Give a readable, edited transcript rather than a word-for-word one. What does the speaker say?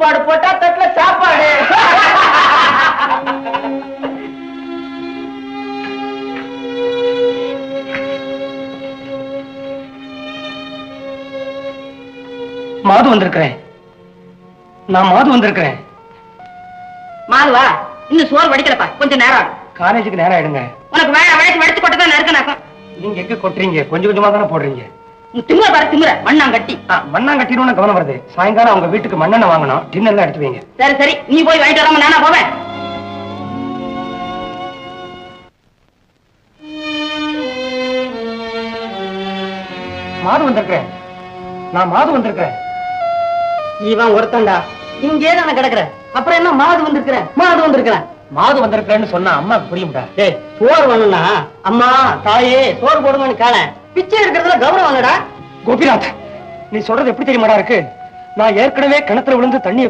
உப்பாடு போட்டா தட்டுல சாப்பாடு. மாது வந்திருக்கிறேன். நான் மாது வந்திருக்கிறேன். மாதுவா, இன்னும் சோறு வடிக்கலப்பா, கொஞ்சம் நேரம். காலேஜுக்கு நேரம் ஆயிடுங்க. உனக்கு வயசு வடிச்சு கொட்டதான் நறுக்கனாக்கும். நீங்க எங்க கொட்டுறீங்க? கொஞ்சம் கொஞ்சமா தானே போடுறீங்க. திமுற பாரு, திமுற மண்ணாங்கட்டி. மண்ணாங்கட்டின்னு கவனம் வருது. சாயங்காலம் அவங்க வீட்டுக்கு மண்ணெண்ணெய் வாங்கணும். டின்னர்லாம் எடுத்து வைங்க. சரி சரி, நீ போய் வாங்கிட்டு வராம நானா போவேன்? மாது வந்திருக்கிறேன். நான் மாது வந்திருக்கிறேன். இவன் ஒருத்தண்டா, இங்கே தானே கிடக்குற. அப்புறம் என்ன மாது வந்திருக்கிறேன், மாது வந்திருக்கிறேன். மாது வந்திருக்கிறேன்னு சொன்னா அம்மாக்கு புரியும்டா. டேய், சோறு வேணும்னா அம்மா தாயே சோறு போடுங்கன்னு காண. பிச்சை எடுக்கிறதுல கௌரவம் இல்லடா. கோபிநாத், நீ சொல்றது எப்படி தெரியுமாடா இருக்கு? நான் ஏற்கனவே கிணத்துல விழுந்து தண்ணி